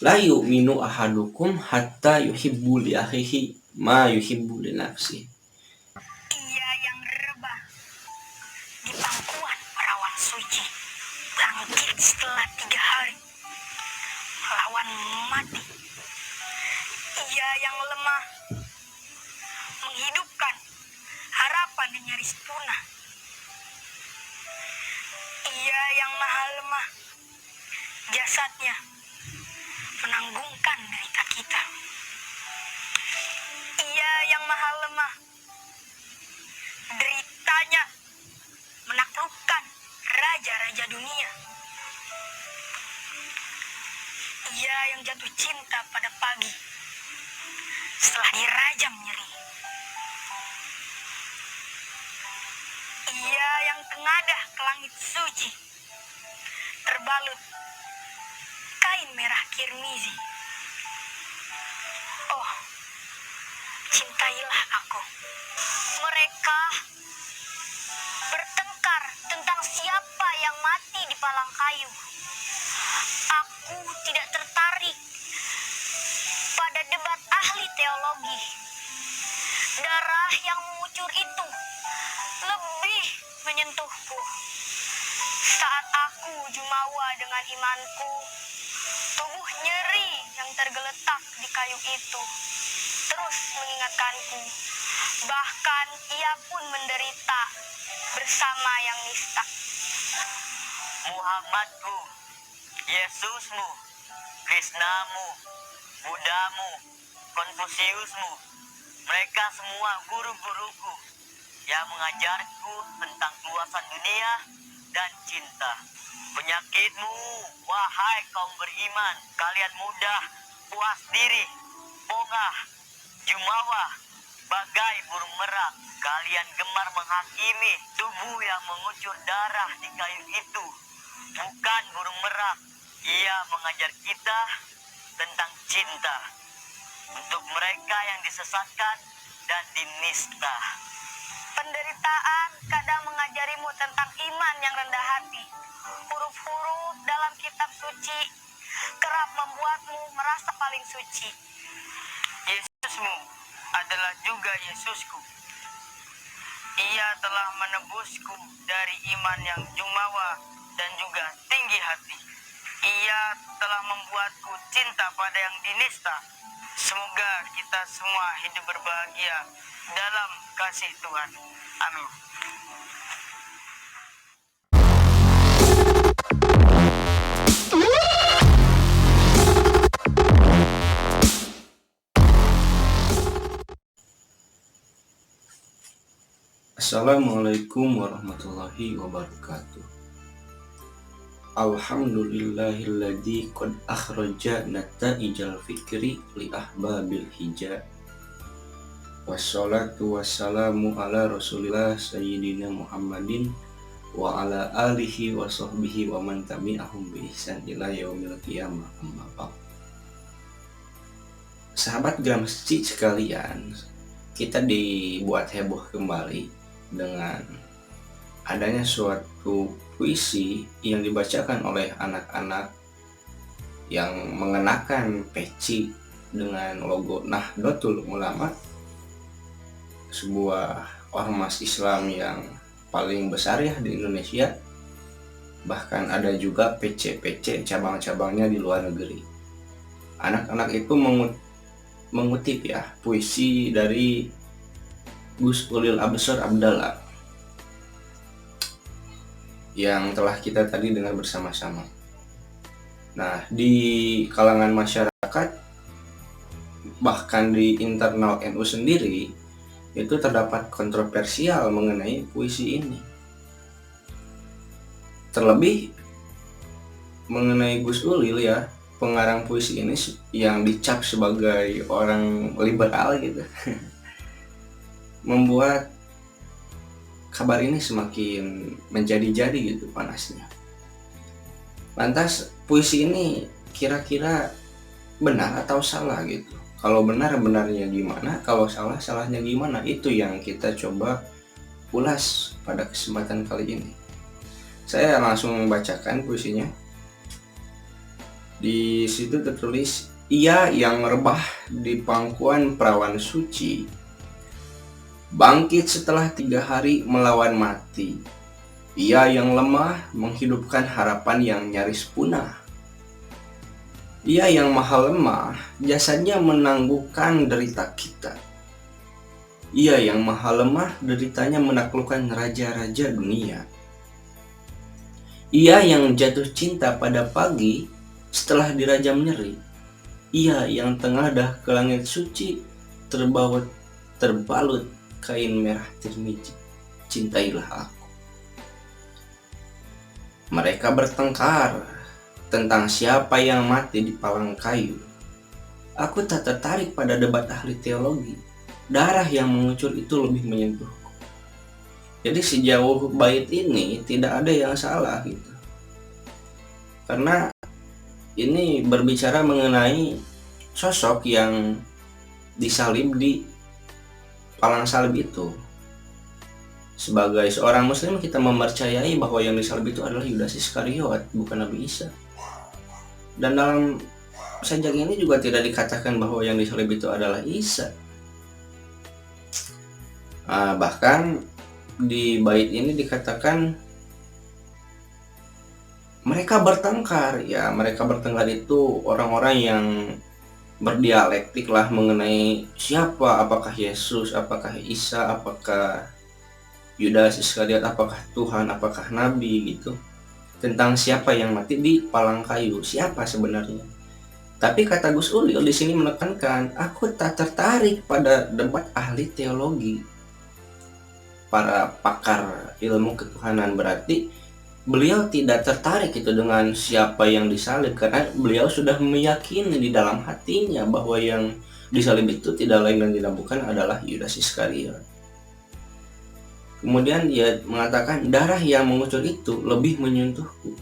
La yu'minu ahadukum hatta yuhibbu li akhihi ma yuhibbu li nafsi. Ia yang rebah di pangkuan perawan suci, bangkit setelah 3 hari, melawan mati. Ia yang lemah menghidupkan harapan yang nyaris punah. Ia yang maha lemah, jasadnya menanggungkan derita kita. Ia yang maha lemah, deritanya menaklukkan raja-raja dunia. Ia yang jatuh cinta pada pagi setelah dirajam nyeri. Ia yang tengadah ke langit suci, terbalut kain merah kirmizi. Oh, cintailah aku. Mereka bertengkar tentang siapa yang mati di palang kayu. Aku tidak tertarik pada debat ahli teologi. Darah yang mengucur itu lebih menyentuhku. Saat aku jumawa dengan imanku, tubuh nyeri yang tergeletak di kayu itu terus mengingatkanku. Bahkan ia pun menderita bersama yang nista. Muhammadku, Yesusmu, Krishnamu, Buddhamu, Konfusiusmu, mereka semua guru-guruku yang mengajarku tentang keluasan dunia dan cinta. Penyakitmu, wahai kaum beriman, kalian mudah puas diri, bongah, jumawa, bagai burung merak. Kalian gemar menghakimi tubuh yang mengucur darah di kayu itu. Bukan burung merak, ia mengajar kita tentang cinta untuk mereka yang disesatkan dan dinista. Penderitaan kadang mengajarimu tentang iman yang rendah hati. Huruf-huruf dalam kitab suci kerap membuatmu merasa paling suci. Yesusmu adalah juga Yesusku. Ia telah menebusku dari iman yang jumawa dan juga tinggi hati. Ia telah membuatku cinta pada yang dinista. Semoga kita semua hidup berbahagia dalam kasih Tuhan. Amin. Assalamualaikum warahmatullahi wabarakatuh. Alhamdulillahilladzi qad akhraja nata'ijal fikri li ahbabil hija. Wassalatu wassalamu ala rasulillah sayyidina Muhammadin wa ala alihi wa sahbihi wa man tabi'ahum bi ihsan ila yaumil qiyamah, amma ba'd. Sahabat Gramsci sekalian, kita dibuat heboh kembali dengan adanya suatu puisi yang dibacakan oleh anak-anak yang mengenakan peci dengan logo Nahdlatul Ulama, sebuah ormas Islam yang paling besar ya di Indonesia. Bahkan ada juga PC-PC cabang-cabangnya di luar negeri. Anak-anak itu mengutip ya puisi dari Gus Ulil Absar Abdallah yang telah kita tadi dengar bersama-sama. Nah, di kalangan masyarakat, bahkan di internal NU sendiri, itu terdapat kontroversial mengenai puisi ini. Terlebih mengenai Gus Ulil ya, pengarang puisi ini yang dicap sebagai orang liberal gitu. Membuat kabar ini semakin menjadi-jadi gitu panasnya. Lantas puisi ini kira-kira benar atau salah gitu? Kalau benar benarnya gimana? Kalau salah salahnya gimana? Itu yang kita coba ulas pada kesempatan kali ini. Saya langsung membacakan puisinya. Di situ tertulis, ia yang rebah di pangkuan perawan suci, bangkit setelah 3 hari melawan mati. Ia yang lemah menghidupkan harapan yang nyaris punah. Ia yang maha lemah, jasadnya menangguhkan derita kita. Ia yang maha lemah, deritanya menaklukkan raja-raja dunia. Ia yang jatuh cinta pada pagi setelah dirajam nyeri. Ia yang tengadah ke langit suci, terbalut kain merah tirmizi. Cintailah aku. Mereka bertengkar tentang siapa yang mati di palang kayu. Aku tak tertarik pada debat ahli teologi. Darah yang mengucur itu lebih menyentuhku. Jadi sejauh bait ini tidak ada yang salah gitu. Karena ini berbicara mengenai sosok yang disalib di palang salib itu. Sebagai seorang muslim kita mempercayai bahwa yang disalib itu adalah Yudas Iskariot, bukan Nabi Isa. Dan dalam sajak ini juga tidak dikatakan bahwa yang disalib itu adalah Isa. Bahkan di bait ini dikatakan mereka bertengkar. Ya, mereka bertengkar itu orang-orang yang berdialektik lah mengenai siapa, apakah Yesus, apakah Isa, apakah Yudas Iskariot, apakah Tuhan, apakah Nabi gitu. Tentang siapa yang mati di palang kayu, siapa sebenarnya. Tapi kata Gus Ulil di sini menekankan, aku tak tertarik pada debat ahli teologi, para pakar ilmu ketuhanan. Berarti beliau tidak tertarik itu dengan siapa yang disalib, karena beliau sudah meyakini di dalam hatinya bahwa yang disalib itu tidak lain dan tidak bukan adalah Yudas Iskariot. Kemudian dia mengatakan darah yang mengucur itu lebih menyentuhku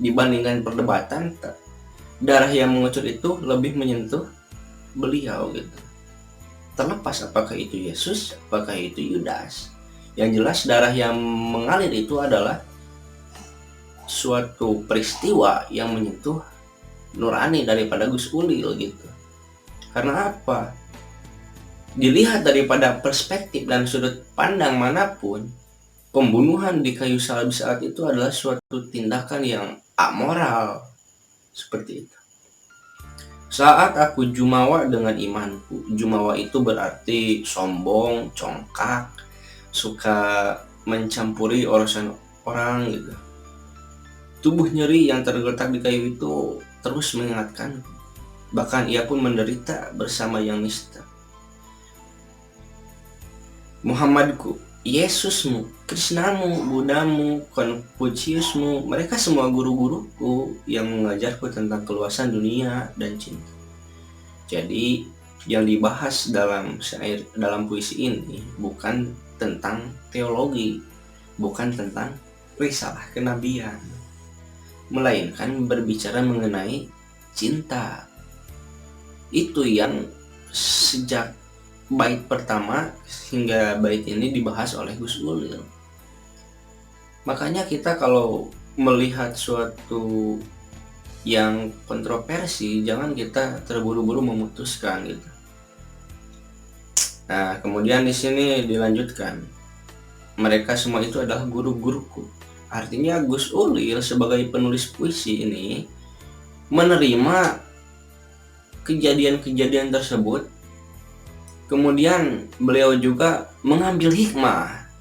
dibandingkan perdebatan. Darah yang mengucur itu lebih menyentuh beliau gitu. Terlepas apakah itu Yesus, apakah itu Yudas. Yang jelas darah yang mengalir itu adalah suatu peristiwa yang menyentuh nurani daripada Gus Ulil gitu. Karena apa? Dilihat daripada perspektif dan sudut pandang manapun, pembunuhan di kayu salib saat itu adalah suatu tindakan yang amoral. Seperti itu. Saat aku jumawa dengan imanku, jumawa itu berarti sombong, congkak, suka mencampuri urusan orang gitu. Tubuh nyeri yang tergeletak di kayu itu terus mengingatkan, bahkan ia pun menderita bersama yang nista. Muhammadku, Yesusmu, Krishnamu, Buddhamu, Konfusiusmu, mereka semua guru-guruku yang mengajarku tentang keluasan dunia dan cinta. Jadi yang dibahas dalam puisi ini bukan tentang teologi, bukan tentang risalah kenabian, melainkan berbicara mengenai cinta. Itu yang sejak bait pertama hingga bait ini dibahas oleh Gus Ulil. Makanya kita kalau melihat suatu yang kontroversi, jangan kita terburu-buru memutuskan gitu. Nah, kemudian di sini dilanjutkan, mereka semua itu adalah guru-guruku. Artinya Gus Ulil sebagai penulis puisi ini menerima kejadian-kejadian tersebut. Kemudian beliau juga mengambil hikmah,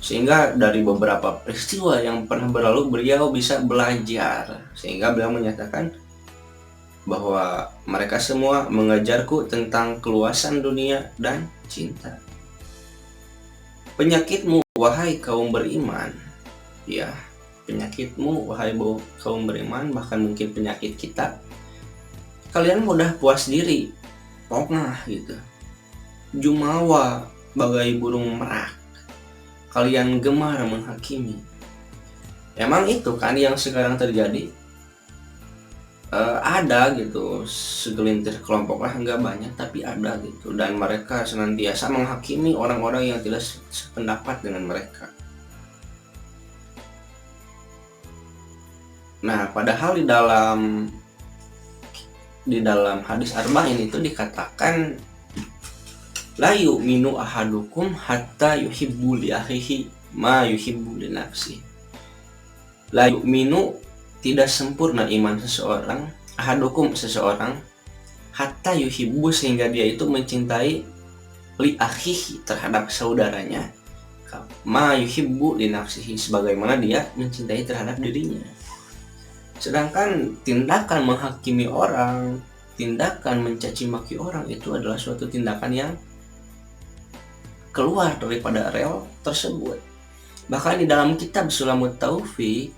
sehingga dari beberapa peristiwa yang pernah berlalu beliau bisa belajar. Sehingga beliau menyatakan bahwa mereka semua mengajarku tentang keluasan dunia dan cinta. Penyakitmu wahai kaum beriman, ya, penyakitmu wahai kaum beriman, bahkan mungkin penyakit kita, kalian mudah puas diri, pongah gitu, jumawa bagai burung merak, kalian gemar menghakimi. Emang itu kan yang sekarang terjadi. Ada gitu segelintir kelompok lah, nggak banyak tapi ada gitu, dan mereka senantiasa menghakimi orang-orang yang tidak sependapat dengan mereka. Nah, padahal di dalam hadis arba'in itu dikatakan la yu'minu ahadukum hatta yuhibbu li akhihi ma yuhibbu li nafsi. La yu'minu, tidak sempurna iman seseorang, ahadukum seseorang, hatta yuhibbu, sehingga dia itu mencintai li akhihi terhadap saudaranya, ma yuhibbu li nafsihi, sebagaimana dia mencintai terhadap dirinya. Sedangkan tindakan menghakimi orang, tindakan mencaci maki orang itu adalah suatu tindakan yang keluar daripada rel tersebut. Bahkan di dalam kitab Sulamut Taufik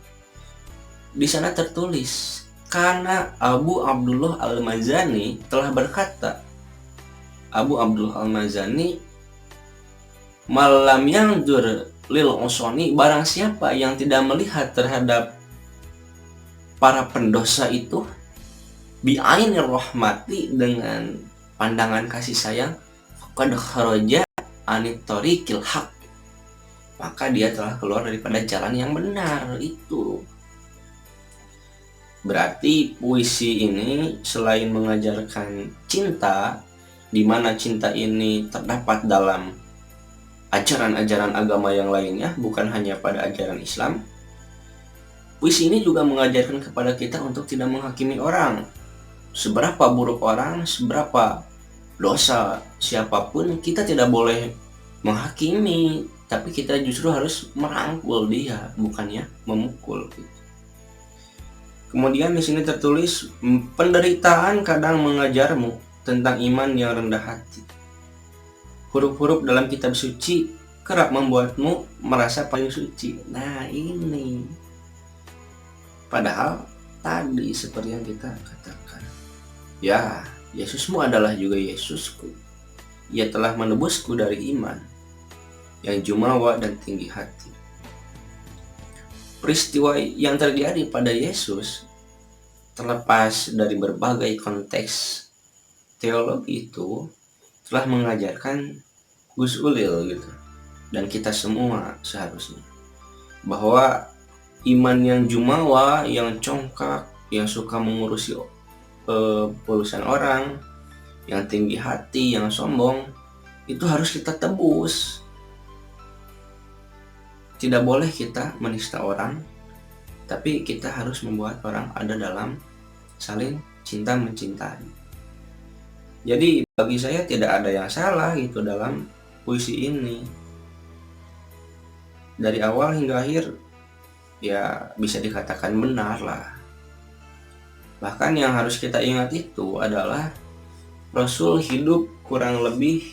di sana tertulis, karena Abu Abdullah Al-Mazani telah berkata, Abu Abdullah Al-Mazani, malam yang lil usoni, barang siapa yang tidak melihat terhadap para pendosa itu bi'ainir rahmati, dengan pandangan kasih sayang, faqad kharaja anit thoriqil haq, maka dia telah keluar daripada jalan yang benar. Itu berarti puisi ini selain mengajarkan cinta, di mana cinta ini terdapat dalam ajaran-ajaran agama yang lainnya, bukan hanya pada ajaran Islam. Puisi ini juga mengajarkan kepada kita untuk tidak menghakimi orang. Seberapa buruk orang, seberapa dosa siapapun, kita tidak boleh menghakimi, tapi kita justru harus merangkul dia, bukannya memukul. Kemudian di sini tertulis, penderitaan kadang mengajarmu tentang iman yang rendah hati. Huruf-huruf dalam kitab suci kerap membuatmu merasa paling suci. Nah ini, padahal tadi seperti yang kita katakan, ya, Yesusmu adalah juga Yesusku. Ia telah menebusku dari iman yang jumawa dan tinggi hati. Peristiwa yang terjadi pada Yesus, terlepas dari berbagai konteks teologi, itu telah mengajarkan Gus Ulil gitu, dan kita semua seharusnya, bahwa iman yang jumawa, yang congkak, yang suka mengurusi urusan orang, yang tinggi hati, yang sombong, itu harus kita tebus. Tidak boleh kita menista orang, tapi kita harus membuat orang ada dalam saling cinta mencintai. Jadi bagi saya tidak ada yang salah gitu dalam puisi ini. Dari awal hingga akhir ya bisa dikatakan benar lah. Bahkan yang harus kita ingat itu adalah Rasul hidup kurang lebih,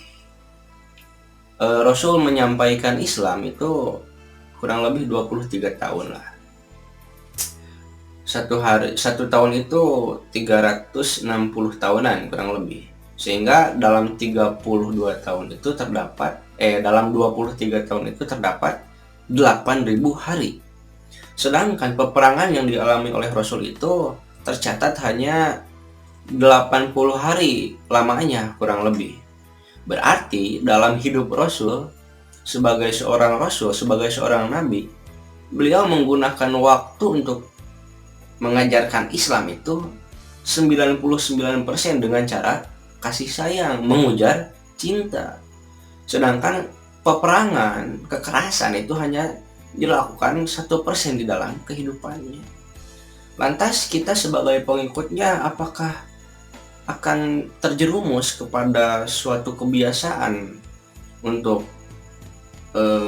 Rasul menyampaikan Islam itu kurang lebih 23 tahun lah. Satu tahun itu 360 tahunan kurang lebih. Sehingga dalam 32 tahun itu terdapat dalam 23 tahun itu terdapat 8.000 hari. Sedangkan peperangan yang dialami oleh Rasul itu tercatat hanya 80 hari lamanya kurang lebih. Berarti dalam hidup Rasul sebagai seorang Rasul, sebagai seorang Nabi, beliau menggunakan waktu untuk mengajarkan Islam itu 99% dengan cara kasih sayang, mengujar cinta. Sedangkan peperangan, kekerasan itu hanya dilakukan 1% di dalam kehidupannya. Lantas kita sebagai pengikutnya apakah akan terjerumus kepada suatu kebiasaan untuk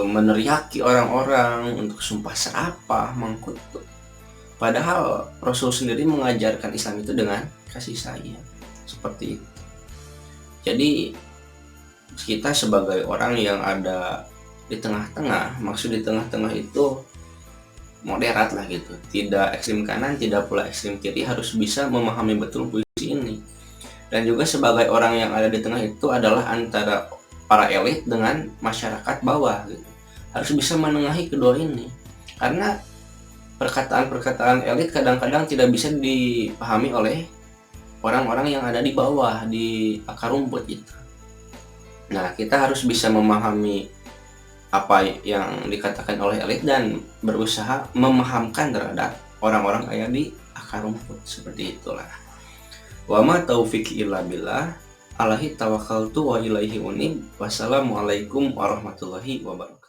meneriaki orang-orang, untuk sumpah serapah, mengkutuk? Padahal Rasul sendiri mengajarkan Islam itu dengan kasih sayang seperti itu. Jadi kita sebagai orang yang ada di tengah-tengah, maksud di tengah-tengah itu moderat lah gitu, tidak ekstrem kanan, tidak pula ekstrem kiri, harus bisa memahami betul puisi ini. Dan juga sebagai orang yang ada di tengah itu adalah antara para elit dengan masyarakat bawah gitu, harus bisa menengahi kedua ini, karena perkataan-perkataan elit kadang-kadang tidak bisa dipahami oleh orang-orang yang ada di bawah, di akar rumput gitu. Nah, kita harus bisa memahami apa yang dikatakan oleh elit dan berusaha memahamkan terhadap orang-orang aya di akar rumput, seperti itulah. Wa ma taufiqi illa billah, alaihi tawakkaltu wa ilaihi unib. Wassalamualaikum warahmatullahi wabarakatuh.